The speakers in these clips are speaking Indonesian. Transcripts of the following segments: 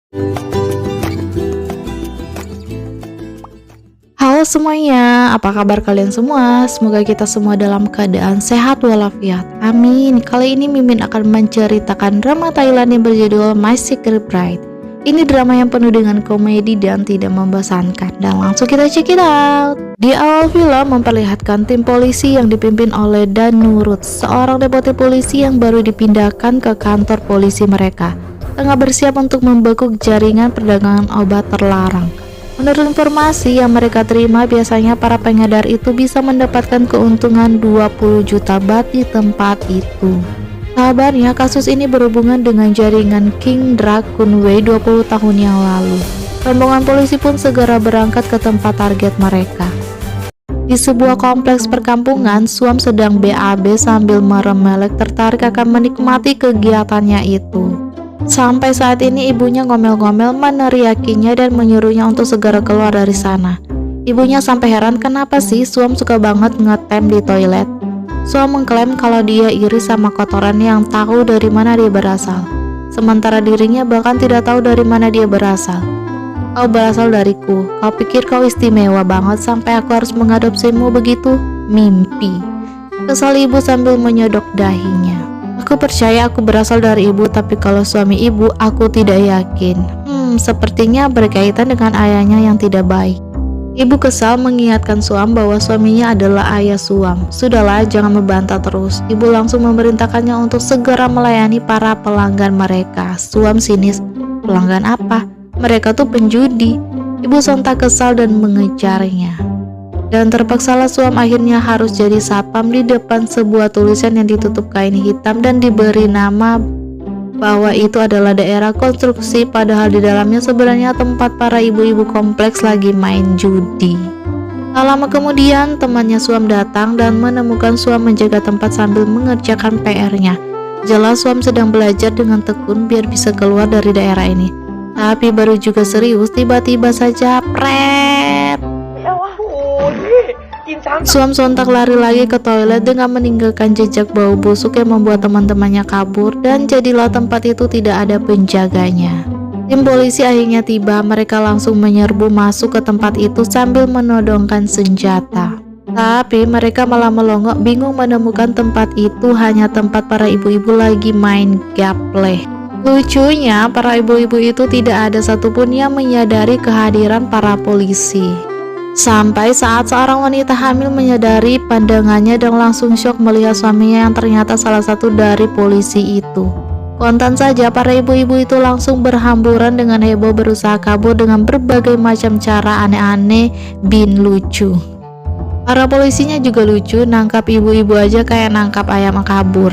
Halo semuanya, apa kabar kalian semua? Semoga kita semua dalam keadaan sehat walafiat. Amin. Kali ini Mimin akan menceritakan drama Thailand yang berjudul My Secret Bride. Ini drama yang penuh dengan komedi dan tidak membosankan. Dan langsung kita check it out. Di awal film memperlihatkan tim polisi yang dipimpin oleh Danurut, seorang deputi polisi yang baru dipindahkan ke kantor polisi mereka, tengah bersiap untuk membekuk jaringan perdagangan obat terlarang. Menurut informasi yang mereka terima, biasanya para pengedar itu bisa mendapatkan keuntungan 20 juta baht di tempat itu. Kabarnya kasus ini berhubungan dengan jaringan King Drag Kunwei 20 tahun yang lalu. Rombongan polisi pun segera berangkat ke tempat target mereka. Di sebuah kompleks perkampungan, Suam sedang BAB sambil meremelek tertarik akan menikmati kegiatannya itu. Sampai saat ini ibunya ngomel-ngomel meneriakinya dan menyuruhnya untuk segera keluar dari sana. Ibunya sampai heran kenapa sih Suam suka banget ngetem di toilet. Suam mengklaim kalau dia iri sama kotoran yang tahu dari mana dia berasal. Sementara dirinya bahkan tidak tahu dari mana dia berasal. Kau berasal dariku, kau pikir kau istimewa banget sampai aku harus mengadopsimu begitu? Mimpi. Kesal ibu sambil menyodok dahinya. Aku percaya aku berasal dari ibu, tapi kalau suami ibu aku tidak yakin. Sepertinya berkaitan dengan ayahnya yang tidak baik. Ibu kesal mengingatkan Suam bahwa suaminya adalah ayah Suam. Sudahlah, jangan membantah terus. Ibu langsung memerintahkannya untuk segera melayani para pelanggan mereka. Suam sinis, pelanggan apa? Mereka tuh penjudi. Ibu sontak kesal dan mengejarnya. Dan terpaksalah Suam akhirnya harus jadi satpam di depan sebuah tulisan yang ditutup kain hitam dan diberi nama bahwa itu adalah daerah konstruksi, padahal di dalamnya sebenarnya tempat para ibu-ibu kompleks lagi main judi. Tak lama kemudian temannya Suam datang dan menemukan Suam menjaga tempat sambil mengerjakan PR-nya. Jelas Suam sedang belajar dengan tekun biar bisa keluar dari daerah ini. Tapi baru juga serius, tiba-tiba saja pret. Suam sontak lari lagi ke toilet dengan meninggalkan jejak bau busuk yang membuat teman-temannya kabur, dan jadilah tempat itu tidak ada penjaganya. Tim polisi akhirnya tiba, mereka langsung menyerbu masuk ke tempat itu sambil menodongkan senjata. Tapi mereka malah melongo, bingung menemukan tempat itu hanya tempat para ibu-ibu lagi main gaple. Lucunya, para ibu-ibu itu tidak ada satupun yang menyadari kehadiran para polisi. Sampai saat seorang wanita hamil menyadari pandangannya dan langsung syok melihat suaminya yang ternyata salah satu dari polisi itu. Kontan saja para ibu-ibu itu langsung berhamburan dengan heboh berusaha kabur dengan berbagai macam cara aneh-aneh bin lucu. Para polisinya juga lucu, nangkap ibu-ibu aja kayak nangkap ayam kabur.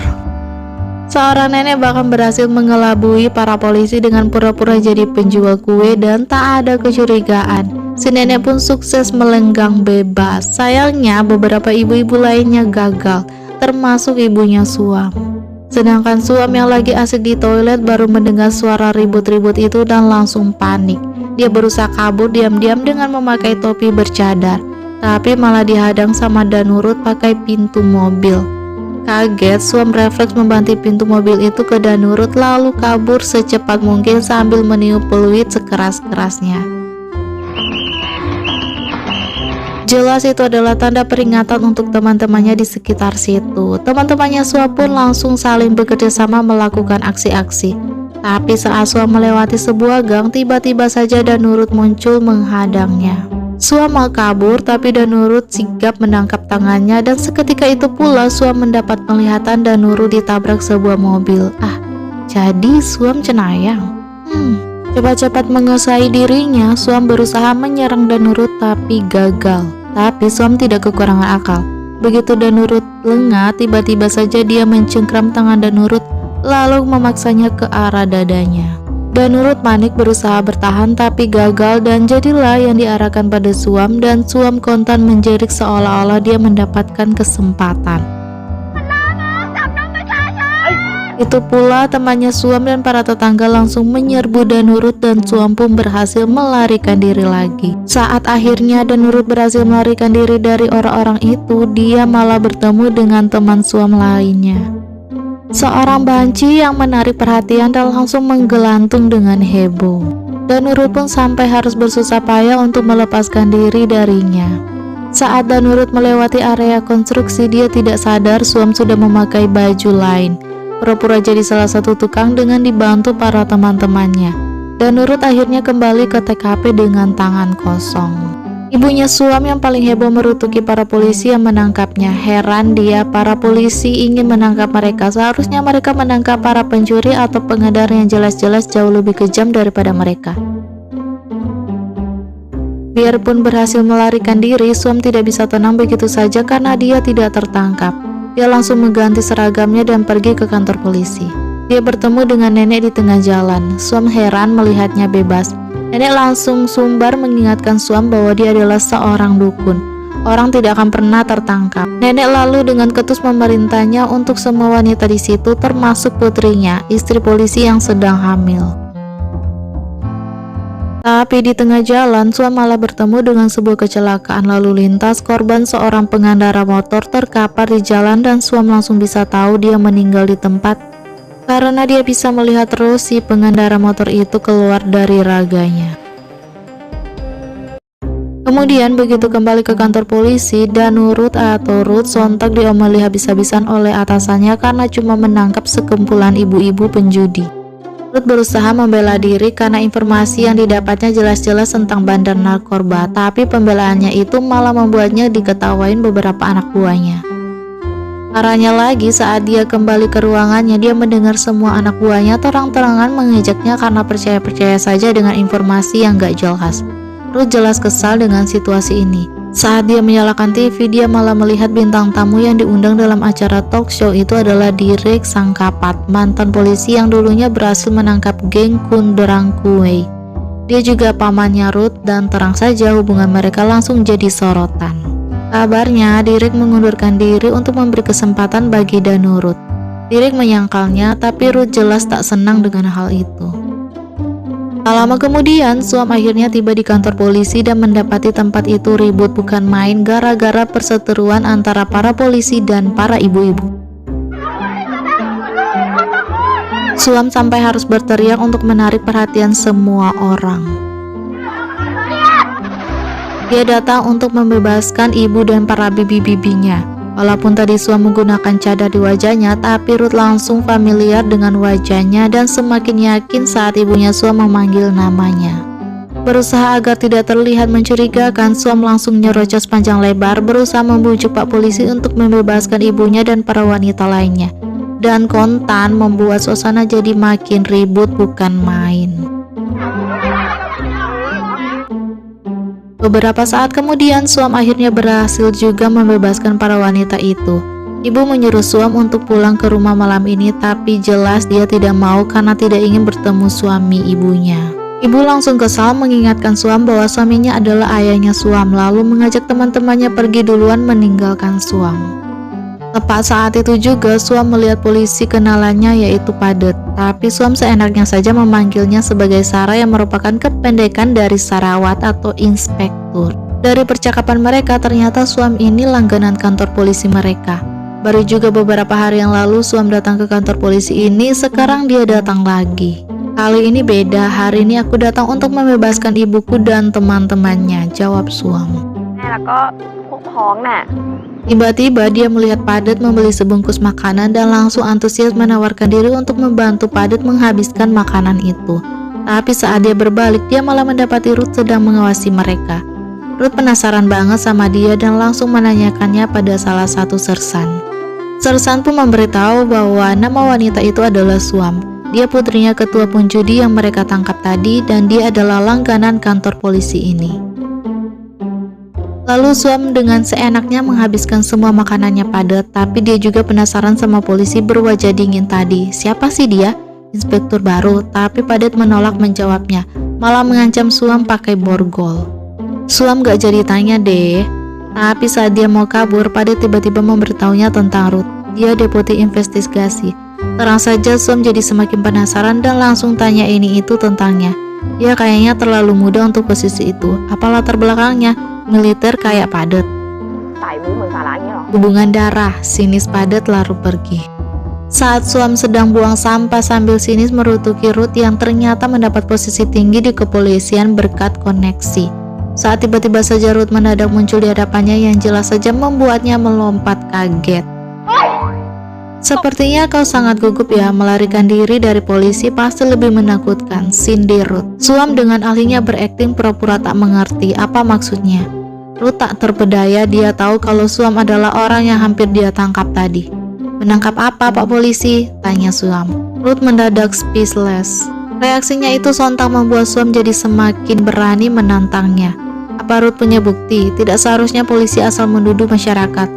Seorang nenek bahkan berhasil mengelabui para polisi dengan pura-pura jadi penjual kue dan tak ada kecurigaan. Si nenek pun sukses melenggang bebas. Sayangnya beberapa ibu-ibu lainnya gagal, termasuk ibunya Suam. Sedangkan Suam yang lagi asik di toilet baru mendengar suara ribut-ribut itu dan langsung panik. Dia berusaha kabur diam-diam dengan memakai topi bercadar, tapi malah dihadang sama Danurut pakai pintu mobil. Kaget, Suam refleks membanting pintu mobil itu ke Danurut lalu kabur secepat mungkin sambil meniup peluit sekeras-kerasnya. Jelas itu adalah tanda peringatan untuk teman-temannya di sekitar situ. Teman-temannya Suam pun langsung saling bekerja sama melakukan aksi-aksi. Tapi saat Suam melewati sebuah gang, tiba-tiba saja Danurut muncul menghadangnya. Suam mau kabur, tapi Danurut sigap menangkap tangannya dan seketika itu pula Suam mendapat penglihatan Danurut ditabrak sebuah mobil. Jadi Suam cenayang. Cepat-cepat menguasai dirinya, Suam berusaha menyerang Danurut tapi gagal. Tapi Suam tidak kekurangan akal. Begitu Danurut lengah, tiba-tiba saja dia mencengkram tangan Danurut lalu memaksanya ke arah dadanya. Danurut panik berusaha bertahan tapi gagal dan jadilah yang diarahkan pada Suam, dan Suam kontan menjerit seolah-olah dia mendapatkan kesempatan. Itu pula temannya Suam dan para tetangga langsung menyerbu Danurut dan Suam pun berhasil melarikan diri lagi. Saat akhirnya Danurut berhasil melarikan diri dari orang-orang itu, dia malah bertemu dengan teman Suam lainnya. Seorang banci yang menarik perhatian dan langsung menggelantung dengan heboh. Danurut pun sampai harus bersusah payah untuk melepaskan diri darinya. Saat Danurut melewati area konstruksi, dia tidak sadar Suam sudah memakai baju lain, pura-pura jadi salah satu tukang dengan dibantu para teman-temannya. Danurut akhirnya kembali ke TKP dengan tangan kosong. Ibunya Suam yang paling heboh merutuki para polisi yang menangkapnya. Heran dia, para polisi ingin menangkap mereka. Seharusnya mereka menangkap para pencuri atau pengedar yang jelas-jelas jauh lebih kejam daripada mereka. Biarpun berhasil melarikan diri, Suam tidak bisa tenang begitu saja karena dia tidak tertangkap. Dia langsung mengganti seragamnya dan pergi ke kantor polisi. Dia bertemu dengan nenek di tengah jalan. Suam heran melihatnya bebas. Nenek langsung sumbar mengingatkan Suam bahwa dia adalah seorang dukun. Orang tidak akan pernah tertangkap. Nenek lalu dengan ketus memerintahnya untuk semua wanita di situ, termasuk putrinya, istri polisi yang sedang hamil. Tapi di tengah jalan, Suam malah bertemu dengan sebuah kecelakaan lalu lintas. Korban seorang pengendara motor terkapar di jalan dan Suam langsung bisa tahu dia meninggal di tempat karena dia bisa melihat terus si pengendara motor itu keluar dari raganya. Kemudian begitu kembali ke kantor polisi, Danurut atau Ruth sontak diomeli habis-habisan oleh atasannya karena cuma menangkap sekumpulan ibu-ibu penjudi. Ruth berusaha membela diri karena informasi yang didapatnya jelas-jelas tentang bandar narkoba, tapi pembelaannya itu malah membuatnya diketawain beberapa anak buahnya. Parahnya lagi, saat dia kembali ke ruangannya, dia mendengar semua anak buahnya terang-terangan mengejaknya karena percaya-percaya saja dengan informasi yang gak jelas. Ruth jelas kesal dengan situasi ini. Saat dia menyalakan TV, dia malah melihat bintang tamu yang diundang dalam acara talk show itu adalah Direk Sangkapat, mantan polisi yang dulunya berhasil menangkap geng Kunderang Kuei. Dia juga pamannya Ruth dan terang saja hubungan mereka langsung jadi sorotan. Kabarnya, Direk mengundurkan diri untuk memberi kesempatan bagi Danurut. Direk menyangkalnya, tapi Ruth jelas tak senang dengan hal itu. Tak lama kemudian, Suam akhirnya tiba di kantor polisi dan mendapati tempat itu ribut bukan main gara-gara perseteruan antara para polisi dan para ibu-ibu. Suam sampai harus berteriak untuk menarik perhatian semua orang. Dia datang untuk membebaskan ibu dan para bibi-bibinya. Walaupun tadi Suam menggunakan cadar di wajahnya, tapi Ruth langsung familiar dengan wajahnya dan semakin yakin saat ibunya Suam memanggil namanya. Berusaha agar tidak terlihat mencurigakan, Suam langsung nyerocos panjang lebar berusaha membujuk Pak Polisi untuk membebaskan ibunya dan para wanita lainnya. Dan kontan membuat suasana jadi makin ribut bukan main. Beberapa saat kemudian, Suam akhirnya berhasil juga membebaskan para wanita itu. Ibu menyuruh Suam untuk pulang ke rumah malam ini, tapi jelas dia tidak mau karena tidak ingin bertemu suami ibunya. Ibu langsung kesal mengingatkan Suam bahwa suaminya adalah ayahnya Suam, lalu mengajak teman-temannya pergi duluan meninggalkan Suam. Tepat saat itu juga Suam melihat polisi kenalannya yaitu Padet, tapi Suam seenaknya saja memanggilnya sebagai Sarah yang merupakan kependekan dari Sarawat atau inspektur. Dari percakapan mereka ternyata Suam ini langganan kantor polisi mereka. Baru juga beberapa hari yang lalu Suam datang ke kantor polisi ini, sekarang dia datang lagi. Kali ini beda, hari ini aku datang untuk membebaskan ibuku dan teman-temannya, jawab Suam. Tiba-tiba dia melihat Padet membeli sebungkus makanan dan langsung antusias menawarkan diri untuk membantu Padet menghabiskan makanan itu. Tapi saat dia berbalik, dia malah mendapati Ruth sedang mengawasi mereka. Ruth penasaran banget sama dia dan langsung menanyakannya pada salah satu sersan. Sersan pun memberitahu bahwa nama wanita itu adalah Suam. Dia putrinya ketua penjudi yang mereka tangkap tadi dan dia adalah langganan kantor polisi ini. Lalu Suam dengan seenaknya menghabiskan semua makanannya Padet, tapi dia juga penasaran sama polisi berwajah dingin tadi. Siapa sih dia? Inspektur baru, tapi Padet menolak menjawabnya, malah mengancam Suam pakai borgol. Suam gak jadi tanya deh. Tapi saat dia mau kabur, Padet tiba-tiba memberitahunya tentang Ruth. Dia deputi investigasi. Terang saja Suam jadi semakin penasaran dan langsung tanya ini itu tentangnya. Dia kayaknya terlalu muda untuk posisi itu. Apa latar belakangnya? Militer kayak Padet. Hubungan darah, sinis Padet lalu pergi. Saat Suam sedang buang sampah sambil sinis merutuki Ruth yang ternyata mendapat posisi tinggi di kepolisian berkat koneksi. Saat tiba-tiba saja Ruth mendadak muncul di hadapannya yang jelas saja membuatnya melompat kaget. Sepertinya kau sangat gugup ya, melarikan diri dari polisi pasti lebih menakutkan, sindir Ruth. Suam dengan ahlinya berakting pura-pura tak mengerti apa maksudnya. Ruth tak terpedaya, dia tahu kalau Suam adalah orang yang hampir dia tangkap tadi. Menangkap apa Pak Polisi? Tanya Suam. Ruth mendadak speechless. Reaksinya itu sontak membuat Suam jadi semakin berani menantangnya. Apa Ruth punya bukti? Tidak seharusnya polisi asal menuduh masyarakat.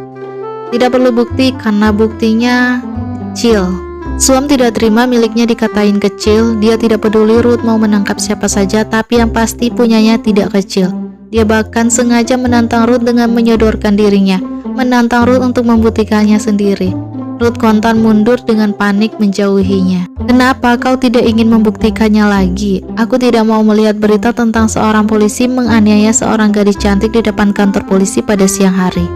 Tidak perlu bukti karena buktinya kecil. Suam tidak terima miliknya dikatain kecil. Dia tidak peduli Ruth mau menangkap siapa saja, tapi yang pasti punyanya tidak kecil. Dia bahkan sengaja menantang Ruth dengan menyodorkan dirinya, menantang Ruth untuk membuktikannya sendiri. Ruth kontan mundur dengan panik menjauhinya. Kenapa kau tidak ingin membuktikannya lagi? Aku tidak mau melihat berita tentang seorang polisi menganiaya seorang gadis cantik di depan kantor polisi pada siang hari.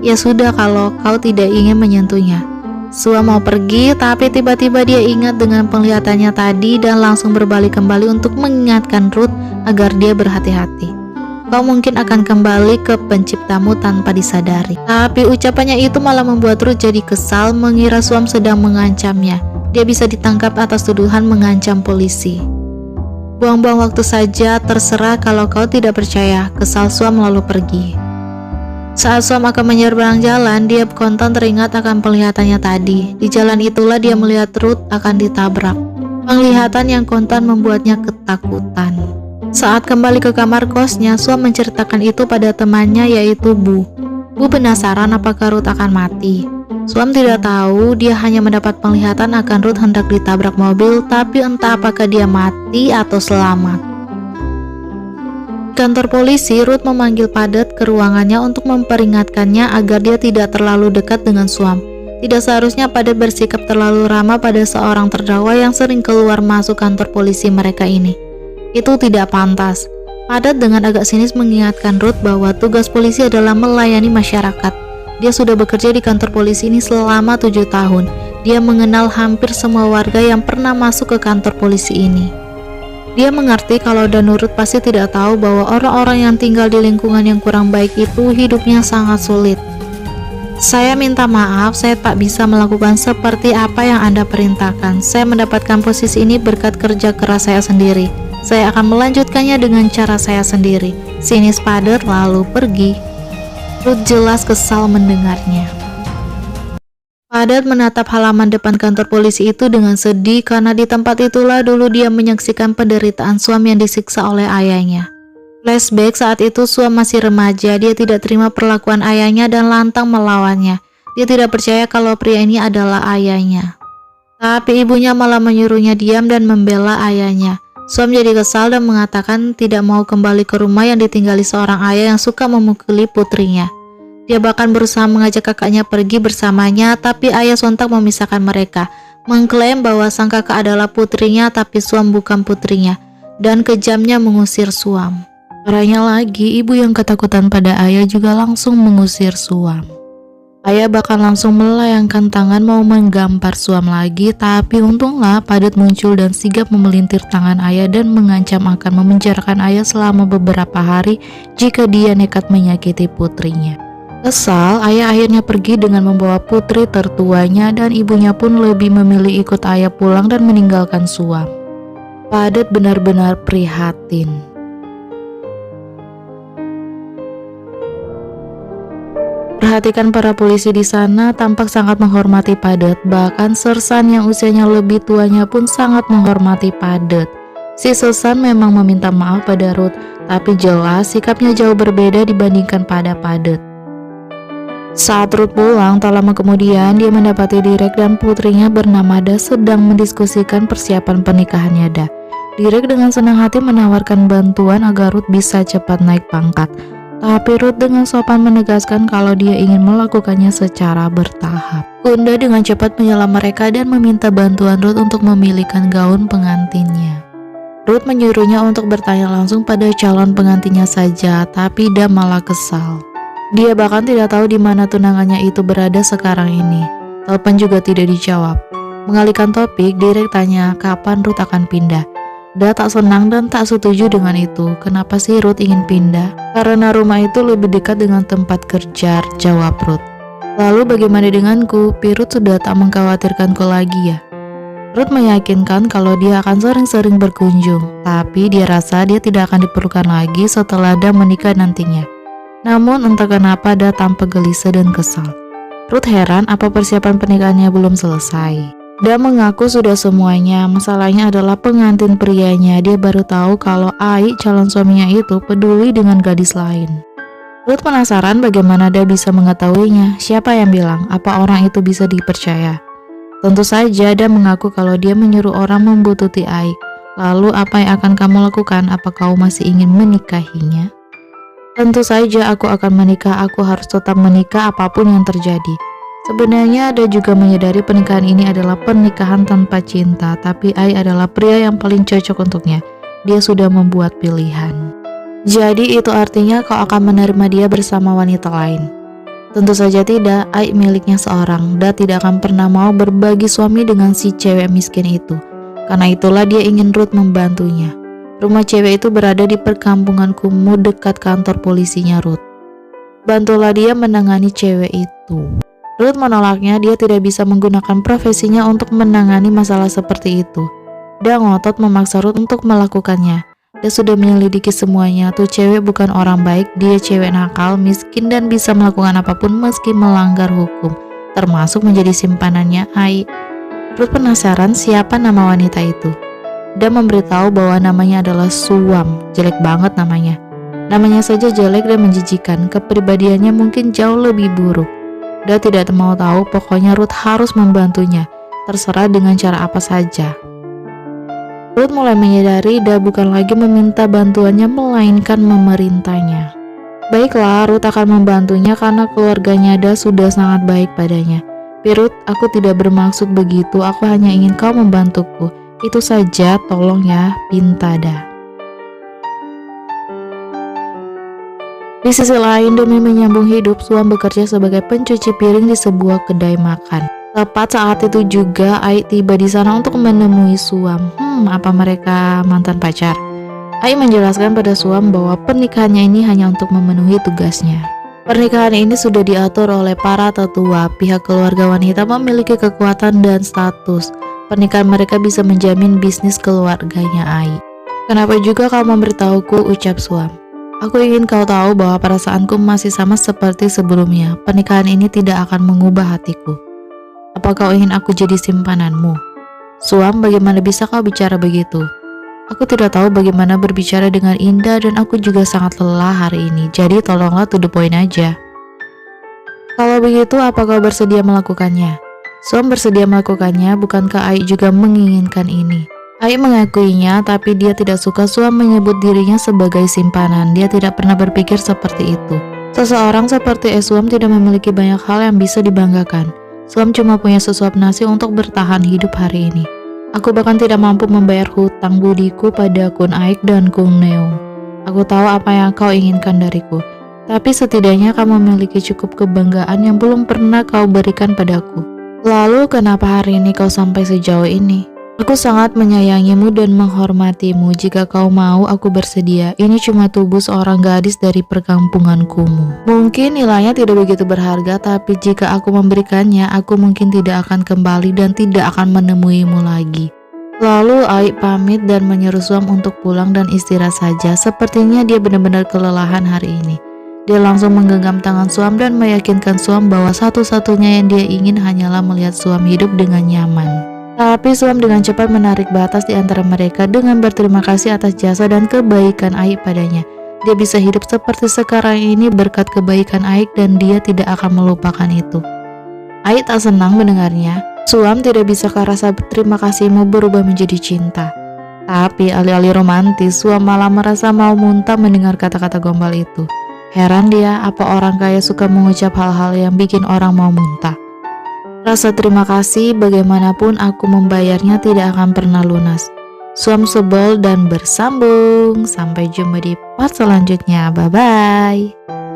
Ya sudah kalau kau tidak ingin menyentuhnya. Suam mau pergi, tapi tiba-tiba dia ingat dengan penglihatannya tadi dan langsung berbalik kembali untuk mengingatkan Ruth agar dia berhati-hati. Kau mungkin akan kembali ke penciptamu tanpa disadari. Tapi ucapannya itu malah membuat Ruth jadi kesal, mengira Suam sedang mengancamnya. Dia bisa ditangkap atas tuduhan mengancam polisi. Buang-buang waktu saja, terserah kalau kau tidak percaya, kesal Suam lalu pergi. Saat Suam akan menyeberang jalan, dia kontan teringat akan penglihatannya tadi. Di jalan itulah dia melihat Ruth akan ditabrak. Penglihatan yang kontan membuatnya ketakutan. Saat kembali ke kamar kosnya, Suam menceritakan itu pada temannya yaitu Bu. Bu penasaran apakah Ruth akan mati. Suam tidak tahu, dia hanya mendapat penglihatan akan Ruth hendak ditabrak mobil, tapi entah apakah dia mati atau selamat. Kantor polisi, Ruth memanggil Padet ke ruangannya untuk memperingatkannya agar dia tidak terlalu dekat dengan Suam. Tidak seharusnya Padet bersikap terlalu ramah pada seorang terdakwa yang sering keluar masuk kantor polisi mereka ini. Itu tidak pantas. Padet dengan agak sinis mengingatkan Ruth bahwa tugas polisi adalah melayani masyarakat. Dia sudah bekerja di kantor polisi ini selama 7 tahun. Dia mengenal hampir semua warga yang pernah masuk ke kantor polisi ini. Dia mengerti kalau Danurut pasti tidak tahu bahwa orang-orang yang tinggal di lingkungan yang kurang baik itu hidupnya sangat sulit. Saya minta maaf, saya tak bisa melakukan seperti apa yang Anda perintahkan. Saya mendapatkan posisi ini berkat kerja keras saya sendiri. Saya akan melanjutkannya dengan cara saya sendiri. Sinis Padet lalu pergi. Ruth jelas kesal mendengarnya. Padet menatap halaman depan kantor polisi itu dengan sedih karena di tempat itulah dulu dia menyaksikan penderitaan Suam yang disiksa oleh ayahnya. Flashback saat itu Suam masih remaja, dia tidak terima perlakuan ayahnya dan lantang melawannya. Dia tidak percaya kalau pria ini adalah ayahnya. Tapi ibunya malah menyuruhnya diam dan membela ayahnya. Suam jadi kesal dan mengatakan tidak mau kembali ke rumah yang ditinggali seorang ayah yang suka memukuli putrinya. Dia bahkan berusaha mengajak kakaknya pergi bersamanya, tapi ayah sontak memisahkan mereka, mengklaim bahwa sang kakak adalah putrinya tapi Suam bukan putrinya, dan kejamnya mengusir Suam. Parahnya lagi, ibu yang ketakutan pada ayah juga langsung mengusir Suam. Ayah bahkan langsung melayangkan tangan mau menggampar Suam lagi, tapi untunglah Padet muncul dan sigap memelintir tangan ayah dan mengancam akan memenjarakan ayah selama beberapa hari jika dia nekat menyakiti putrinya. Kesal, ayah akhirnya pergi dengan membawa putri tertuanya dan ibunya pun lebih memilih ikut ayah pulang dan meninggalkan Suam. Padet benar-benar prihatin. Perhatikan para polisi di sana tampak sangat menghormati Padet, bahkan Sersan yang usianya lebih tuanya pun sangat menghormati Padet. Si Sersan memang meminta maaf pada Ruth, tapi jelas sikapnya jauh berbeda dibandingkan pada Padet. Saat Ruth pulang, tak lama kemudian dia mendapati Direk dan putrinya bernama Da sedang mendiskusikan persiapan pernikahannya Da. Direk dengan senang hati menawarkan bantuan agar Ruth bisa cepat naik pangkat. Tapi Ruth dengan sopan menegaskan kalau dia ingin melakukannya secara bertahap. Kunda dengan cepat menyela mereka dan meminta bantuan Ruth untuk memilihkan gaun pengantinnya. Ruth menyuruhnya untuk bertanya langsung pada calon pengantinnya saja, tapi Da malah kesal. Dia bahkan tidak tahu di mana tunangannya itu berada sekarang ini. Telepon juga tidak dijawab. Mengalihkan topik, Derek tanya kapan Ruth akan pindah. Da tak senang dan tak setuju dengan itu. Kenapa sih Ruth ingin pindah? Karena rumah itu lebih dekat dengan tempat kerja, jawab Ruth. Lalu bagaimana denganku? Ruth sudah tak mengkhawatirkanku lagi ya? Ruth meyakinkan kalau dia akan sering-sering berkunjung, tapi dia rasa dia tidak akan diperlukan lagi setelah Da menikah nantinya. Namun entah kenapa Da tampak gelisah dan kesal. Ruth heran apa persiapan pernikahannya belum selesai. Da mengaku sudah semuanya, masalahnya adalah pengantin prianya. Dia baru tahu kalau Ai, calon suaminya itu, peduli dengan gadis lain. Ruth penasaran bagaimana Da bisa mengetahuinya. Siapa yang bilang? Apa orang itu bisa dipercaya? Tentu saja Da mengaku kalau dia menyuruh orang membuntuti Ai. Lalu apa yang akan kamu lakukan? Apa kau masih ingin menikahinya? Tentu saja aku akan menikah, aku harus tetap menikah apapun yang terjadi. Sebenarnya Ada juga menyadari pernikahan ini adalah pernikahan tanpa cinta, tapi Ai adalah pria yang paling cocok untuknya. Dia sudah membuat pilihan. Jadi itu artinya kau akan menerima dia bersama wanita lain? Tentu saja tidak, Ai miliknya seorang. Da tidak akan pernah mau berbagi suami dengan si cewek miskin itu. Karena itulah dia ingin Ruth membantunya. Rumah cewek itu berada di perkampungan kumuh dekat kantor polisinya Ruth. Bantulah dia menangani cewek itu. Ruth menolaknya, dia tidak bisa menggunakan profesinya untuk menangani masalah seperti itu. Da ngotot memaksa Ruth untuk melakukannya. Dia sudah menyelidiki semuanya, tuh cewek bukan orang baik, dia cewek nakal, miskin dan bisa melakukan apapun meski melanggar hukum, termasuk menjadi simpanannya Ai. Ruth penasaran siapa nama wanita itu. Da memberitahu bahwa namanya adalah Suam, jelek banget namanya. Namanya saja jelek dan menjijikan, kepribadiannya mungkin jauh lebih buruk. Da tidak mau tahu, pokoknya Ruth harus membantunya, terserah dengan cara apa saja. Ruth mulai menyadari Da bukan lagi meminta bantuannya, melainkan memerintahnya. Baiklah, Ruth akan membantunya karena keluarganya Da sudah sangat baik padanya. Ruth, aku tidak bermaksud begitu, aku hanya ingin kau membantuku. Itu saja, tolong ya, pinta Da. Di sisi lain, demi menyambung hidup, Suam bekerja sebagai pencuci piring di sebuah kedai makan. Tepat saat itu juga Ai tiba di sana untuk menemui Suam. Apa mereka mantan pacar? Ai menjelaskan pada Suam bahwa pernikahannya ini hanya untuk memenuhi tugasnya. Pernikahan ini sudah diatur oleh para tetua. Pihak keluarga wanita memiliki kekuatan dan status. Pernikahan mereka bisa menjamin bisnis keluarganya Ai. Kenapa juga kau memberitahuku, ucap Suam. Aku ingin kau tahu bahwa perasaanku masih sama seperti sebelumnya. Pernikahan ini tidak akan mengubah hatiku. Apa kau ingin aku jadi simpananmu? Suam, bagaimana bisa kau bicara begitu? Aku tidak tahu bagaimana berbicara dengan indah dan aku juga sangat lelah hari ini. Jadi tolonglah to the point aja. Kalau begitu, apa kau bersedia melakukannya? Suam bersedia melakukannya, bukankah Ai juga menginginkan ini? Ai mengakuinya, tapi dia tidak suka Suam menyebut dirinya sebagai simpanan. Dia tidak pernah berpikir seperti itu. Seseorang seperti Suam tidak memiliki banyak hal yang bisa dibanggakan. Suam cuma punya sesuap nasi untuk bertahan hidup hari ini. Aku bahkan tidak mampu membayar hutang budiku pada Kun Aik dan Kun Neung. Aku tahu apa yang kau inginkan dariku, tapi setidaknya kau memiliki cukup kebanggaan yang belum pernah kau berikan padaku. Lalu kenapa hari ini kau sampai sejauh ini? Aku sangat menyayangimu dan menghormatimu. Jika kau mau, aku bersedia. Ini cuma tubuh seorang gadis dari perkampungankumu. Mungkin nilainya tidak begitu berharga, tapi jika aku memberikannya, aku mungkin tidak akan kembali dan tidak akan menemuimu lagi. Lalu Ai pamit dan menyuruh Suam untuk pulang dan istirahat saja. Sepertinya dia benar-benar kelelahan hari ini. Dia langsung menggenggam tangan Suam dan meyakinkan Suam bahwa satu-satunya yang dia ingin hanyalah melihat Suam hidup dengan nyaman. Tapi Suam dengan cepat menarik batas di antara mereka dengan berterima kasih atas jasa dan kebaikan Aik padanya. Dia bisa hidup seperti sekarang ini berkat kebaikan Aik dan dia tidak akan melupakan itu. Aik tak senang mendengarnya. Suam, tidak bisakah rasa terima kasihmu berubah menjadi cinta? Tapi alih-alih romantis, Suam malah merasa mau muntah mendengar kata-kata gombal itu. Heran dia, apa orang kaya suka mengucap hal-hal yang bikin orang mau muntah. Rasa terima kasih bagaimanapun aku membayarnya tidak akan pernah lunas. Suam sebel dan bersambung. Sampai jumpa di part selanjutnya. Bye-bye.